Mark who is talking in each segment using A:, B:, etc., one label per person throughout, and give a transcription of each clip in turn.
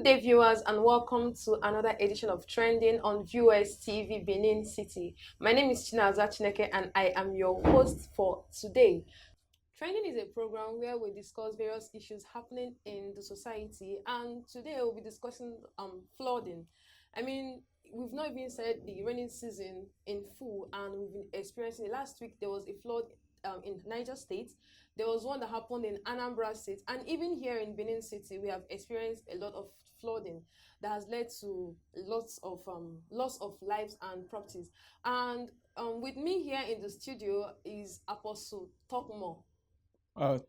A: Good day, viewers, and welcome to another edition of Trending on VOS TV Benin City. My name is Chinaza Chineke, and I am your host for today. Trending is a program where we discuss various issues happening in the society, and today we'll be discussing flooding. I mean, we've not even started the rainy season in full, and we've been experiencing it. Last week there was a flood in Niger State. There was one that happened in Anambra State, and even here in Benin City, we have experienced a lot of flooding that has led to lots of loss of lives and properties. And with me here in the studio is Apostle Tokmo.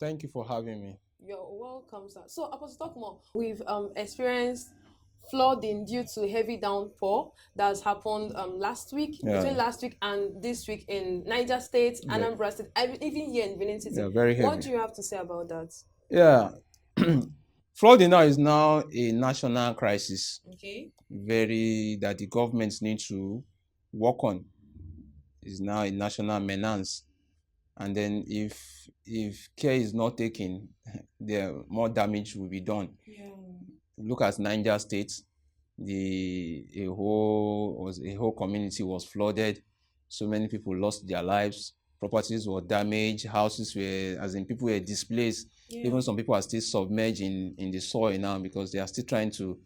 B: Thank you for having me.
A: You're welcome, sir. So, Apostle Tokmo, we've experienced flooding due to heavy downpour that has happened last week, between
B: Yeah,
A: last week and this week in Niger State,
B: yeah,
A: Anambra State, even here in Benin City.
B: yeah, very
A: What
B: heavy.
A: do you have to say about that?
B: Yeah, flooding now is now a national crisis,
A: Okay.
B: very that the governments need to work on. Is now a national menace, and then if care is not taken, there more damage will be done.
A: Yeah.
B: Look at Niger State, a whole community was flooded. So many people lost their lives. Properties were damaged. Houses were, as in people were displaced.
A: Yeah.
B: Even some people are still submerged in the soil now because they are still trying to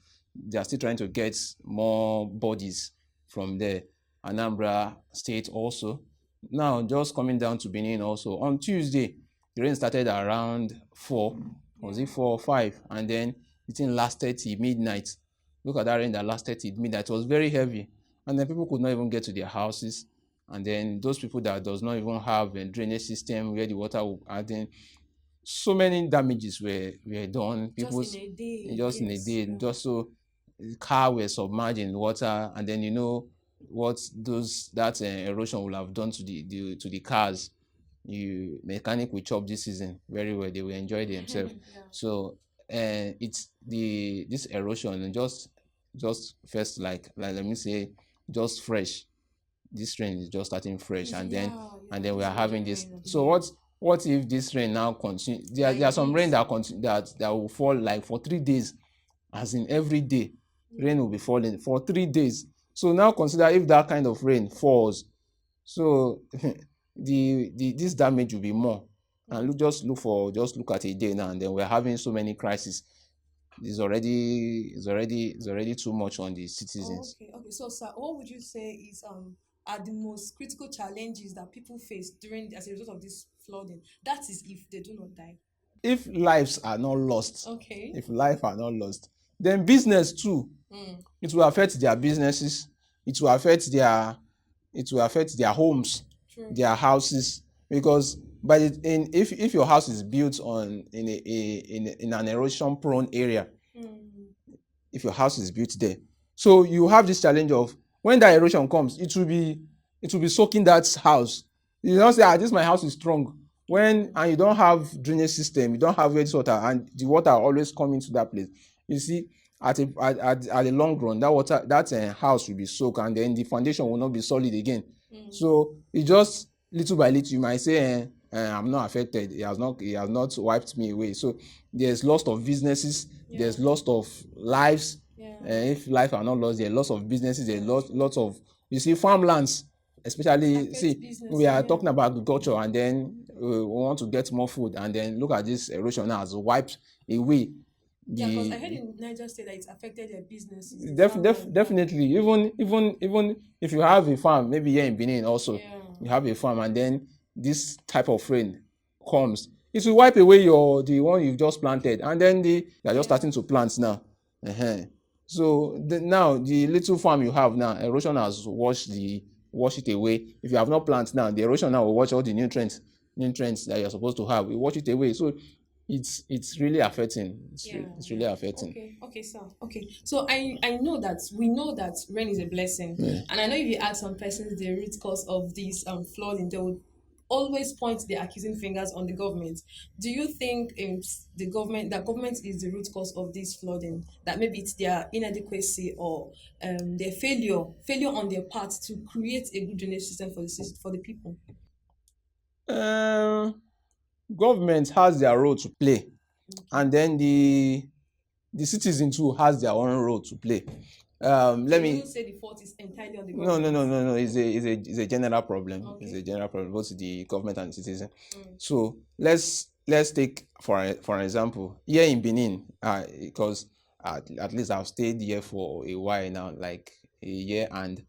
B: get more bodies from there. Anambra State also. Now just coming down to Benin also. On Tuesday, the rain started around 4. Was it 4 or 5? And then the thing lasted till midnight. Look at that rain that lasted till midnight. It was very heavy. And then people could not even get to their houses. And then those people that does not even have a drainage system where the water will add in, so many damages were done.
A: Just in a day.
B: Just in a
A: Yes.
B: day,
A: Yeah.
B: just so car were submerged in water, and then what that erosion will have done to the cars. You mechanic will chop this season very well. They will enjoy themselves.
A: Yeah.
B: So it's this erosion just first like let me say just fresh. This rain is just starting fresh, and then we are having this. So what if this rain now continue? There are some rain that will fall like for 3 days, as in every day rain will be falling for 3 days. So now consider if that kind of rain falls, so this damage will be more. And look at a day now, and then we're having so many crises. It's already too much on the citizens.
A: Okay. So, sir, what would you say is are the most critical challenges that people face during as a result of this flooding? That is, if they do not die.
B: If lives are not lost,
A: Okay.
B: then business too. It will affect their businesses. It will affect their homes,
A: True.
B: their houses, because if your house is built in an erosion prone area, if your house is built there, so you have this challenge of when that erosion comes, it will be soaking that house. You don't say, this my house is strong. And you don't have drainage system, you don't have wet water, and the water always come into that place. You see, at the long run, that house will be soaked, and then the foundation will not be solid again. So it just little by little, you might say, I'm not affected. He has not wiped me away. So there's loss of businesses, there's loss of lives. If life are not lost, there's loss of businesses, there's lots of, you see, farmlands, especially. See, we are talking about agriculture, and then we want to get more food, and then look at this erosion now has wiped away.
A: Because I heard in Niger State that it's affected their businesses.
B: Definitely. Even if you have a farm, maybe here in Benin also, you have a farm, and then this type of rain comes, it will wipe away the one you've just planted, and then you are just starting to plant now. So now the little farm you have now, erosion has washed it away. If you have not planted now, the erosion now will wash all the nutrients that you're supposed to have. We wash it away. So it's really affecting. It's really affecting.
A: Okay, sir. Okay. So I know that we know that rain is a blessing.
B: Yeah.
A: And I know if you ask some persons the root cause of this flooding, they would always point the accusing fingers on the government. Do you think the government is the root cause of this flooding? That maybe it's their inadequacy or their failure on their part to create a good drainage system for the people?
B: Government has their role to play, and then the the citizen too has their own role to play.
A: Let me say the fault is entirely on the government.
B: No. It's a general problem. Okay. It's a general problem, both the government and the citizen. So let's take for an example here in Benin, because at least I've stayed here for a while now, like a year, and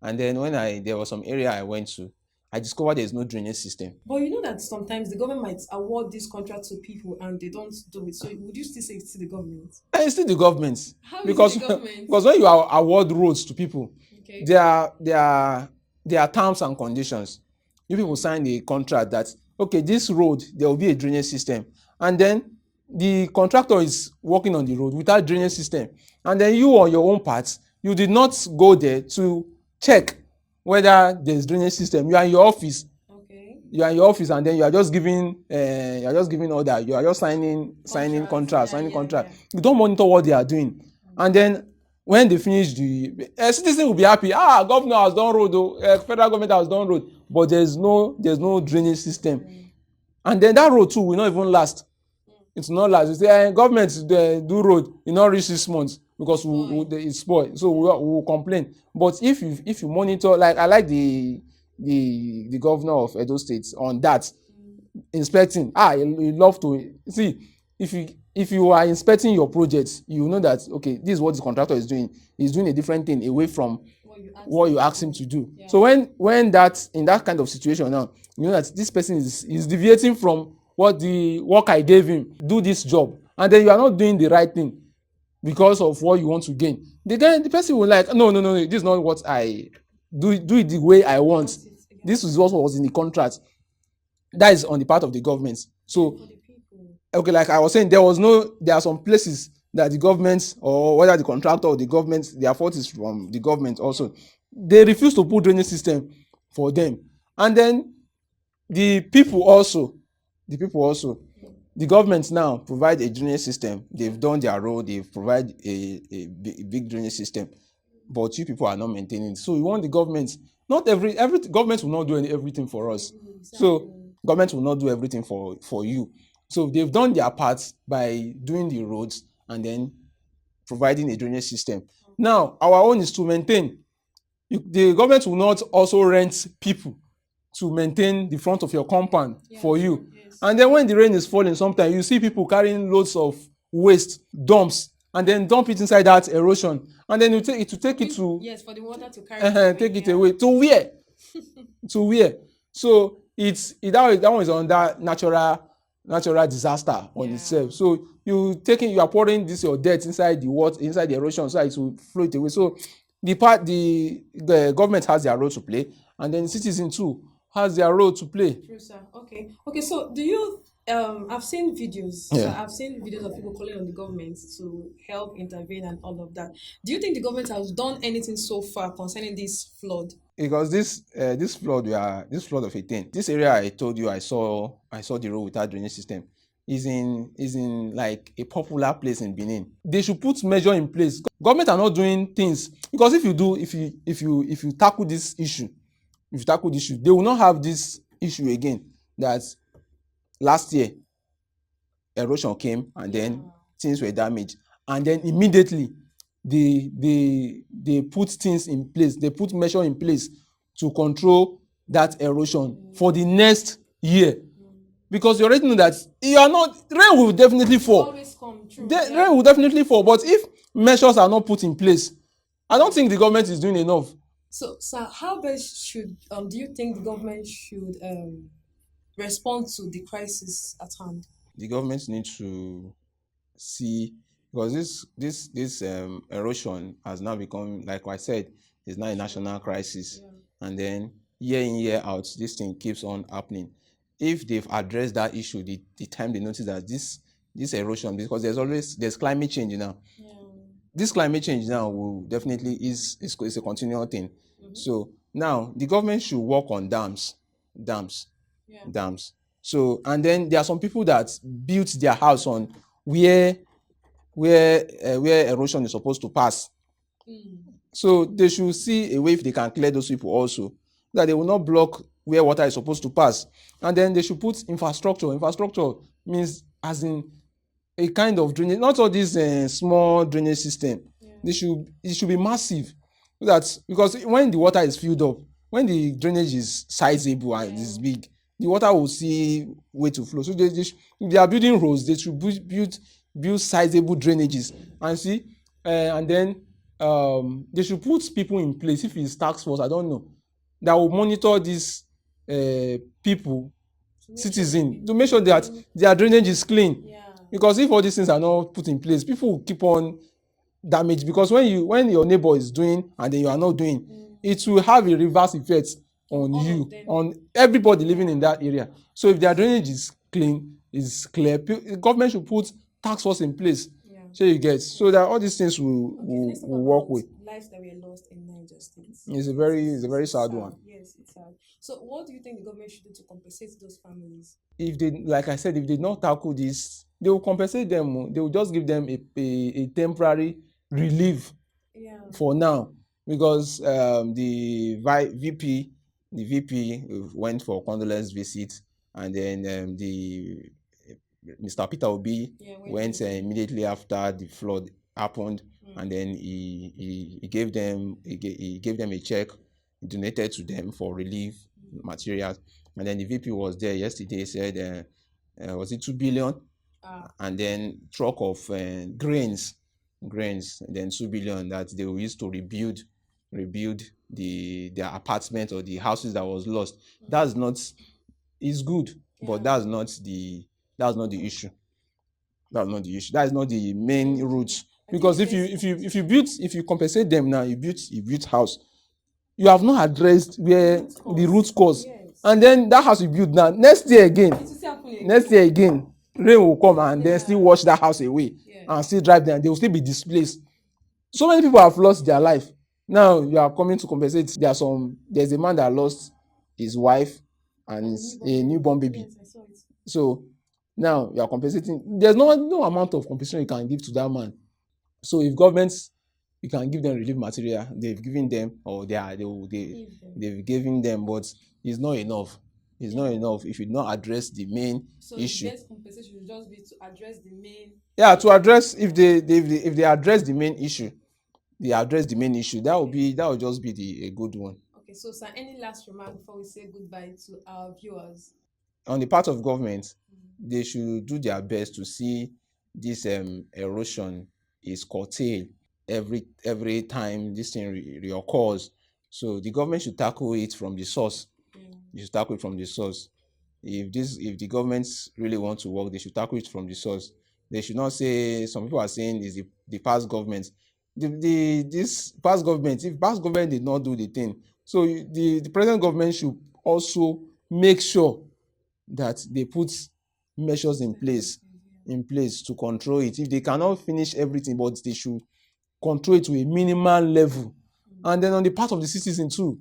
B: then when there was some area I went to, I discovered there's no drainage system.
A: But you know that sometimes the government might award this contract to people and they don't do it. So would you still say it's still the government?
B: It's still the government.
A: How
B: because,
A: is it the government?
B: Because when you award roads to people,
A: okay,
B: there are terms and conditions. You people sign a contract that, okay, this road, there will be a drainage system. And then the contractor is working on the road without drainage system. And then you on your own part, you did not go there to check whether there's drainage system. You are in your office. Okay. You are in your office, and then you are just giving order. You are just signing contract. You don't monitor what they are doing. And then when they finish, the citizen will be happy. Governor has done road, federal government has done road, but there's no drainage system. And then that road too will not even last. It's not last. You say government do road, it not reach 6 months because it's spoiled. So we will complain. But if you monitor, like I like the governor of Edo State on that, inspecting. You love to see if you are inspecting your project, you know that okay, this is what the contractor is doing. He's doing a different thing away from what you ask him to do. Yeah. So when that in that kind of situation now, you know that this person is deviating from what the work I gave him, do this job, and then you are not doing the right thing because of what you want to gain. Then the person will like, no, this is not what I do it the way I want. This is what was in the contract. That is on the part of the government. So okay, like I was saying, there are some places that the government, or whether the contractor or the government, their fault is from the government also. They refuse to put drainage system for them. And then the people also, the government now provide a drainage system. They've done their role. They've provided a big drainage system, but you people are not maintaining it. So we want the government. Not every government will not do everything for us. So government will not do everything for you. So they've done their part by doing the roads and then providing a drainage system. Now our own is to maintain. The government will not also rent people to maintain the front of your compound for you. Yes. And then when the rain is falling, sometimes you see people carrying loads of waste, dumps, and then dump it inside that erosion. And then you take it to... Yes, for the water to carry take it away. To where? To where? So that one is on that natural disaster on itself. So you are pouring your dirt inside the water, inside the erosion, so it will flow it away. So the government has their role to play, and then the citizen too has their role to play. True, sir. Okay. So do you? I've seen videos. Yeah. So I've seen videos of people calling on the government to help intervene and all of that. Do you think the government has done anything so far concerning this flood? Because this flood of 18, this area I told you I saw the road without drainage system is in like a popular place in Benin. They should put measure in place. Government are not doing things, because if you tackle this issue, they will not have this issue again. That last year erosion came and then things were damaged, and then immediately they put things in place. They put measure in place to control that erosion for the next year. Because you already know that rain will definitely fall. Always come true. Rain will definitely fall. But if measures are not put in place, I don't think the government is doing enough. So, sir, how best do you think the government should respond to the crisis at hand? The government needs to see, because this erosion has now become, like I said, is now a national crisis, and then year in year out, this thing keeps on happening. If they've addressed that issue, the time they notice that this erosion, because there's climate change now. Yeah. This climate change now will definitely is a continual thing. Mm-hmm. So now the government should work on dams. So, and then there are some people that built their house on where erosion is supposed to pass. So they should see a way if they can clear those people also, that they will not block where water is supposed to pass. And then they should put infrastructure. Infrastructure means as in a kind of drainage, not all this small drainage system.
A: Yeah.
B: It should be massive, so that, because when the water is filled up, when the drainage is sizable and is big, the water will see way to flow. So if they are building roads, they should build sizable drainages, and see, and then they should put people in place, if it's task force, I don't know, that will monitor these people, citizen, to make sure that their drainage is clean.
A: Yeah.
B: Because if all these things are not put in place, people will keep on damage, because when your neighbor is doing and then you are not doing, it will have a reverse effect on
A: All
B: you,
A: of them.
B: on everybody living in that area. So if their drainage is clean, is clear, the government should put task force in place.
A: Yeah.
B: So you get, so that all these things will
A: Let's talk
B: will work
A: about
B: with.
A: lives that were lost in Niger State.
B: It's a very sad one.
A: Yes, it's sad. So, what do you think the government should do to compensate those families?
B: If they, like I said, if they not tackle this, they will compensate them. They will just give them a temporary relief
A: Yeah.
B: for now, because the VP went for condolence visit, and then the Mr. Peter Obi went immediately after the flood happened, and then he gave them a check, he donated to them for relief materials, and then the VP was there yesterday, said was it 2 billion, and then truck of grains, and then 2 billion that they will use to rebuild their apartment or the houses that was lost. That's not, it's good, but that's not the issue. That's not the issue. That is not the main route. Because if you compensate them now, you built house, you have not addressed where the root cause. And then that house you build now, next year again, rain will come and then still wash that house away and still drive them. They will still be displaced. So many people have lost their life. Now you are coming to compensate. There's a man that lost his wife and a newborn baby. So now you are compensating. There's no amount of compensation you can give to that man. So if governments, you can give them relief material, they've given them, or they've given them, but it's not enough. It's not enough if you not address the main issue.
A: So the best compensation should just be to address the main.
B: Yeah, to address, if they address the main issue, that will just be a good one.
A: Okay, so sir, any last remark before we say goodbye to our viewers?
B: On the part of government, they should do their best to see this erosion is curtailed every time this thing reoccurs. So the government should tackle it from the source. You should tackle it from the source. If the governments really want to work, they should tackle it from the source. They should not say, some people are saying is the past government. This past government, if past government did not do the thing, so the present government should also make sure that they put measures in place to control it. If they cannot finish everything, but they should control it to a minimal level. And then on the part of the citizen too,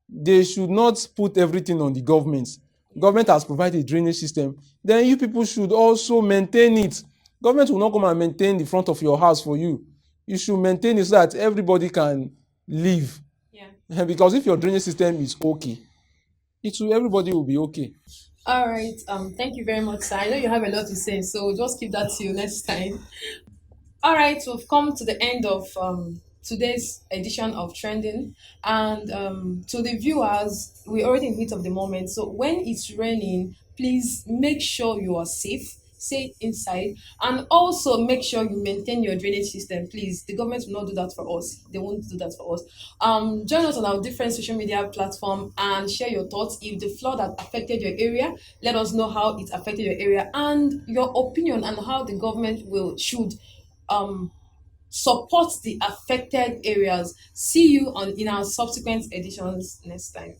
B: they should not put everything on the government. Government has provided a drainage system, then you people should also maintain it. Government will not come and maintain the front of your house for you. You should maintain it so that everybody can live. Because if your drainage system is okay, everybody will be okay.
A: All right. Thank you very much, sir. I know you have a lot to say, so just keep that till next time. All right, we've come to the end of today's edition of Trending, and to the viewers, we're already in the heat of the moment. So when it's raining, please make sure you are safe. Stay inside, and also make sure you maintain your drainage system. Please, the government will not do that for us. They won't do that for us. Join us on our different social media platform and share your thoughts. If the flood has affected your area, let us know how it affected your area and your opinion on how the government should support the affected areas. See you in our subsequent editions next time.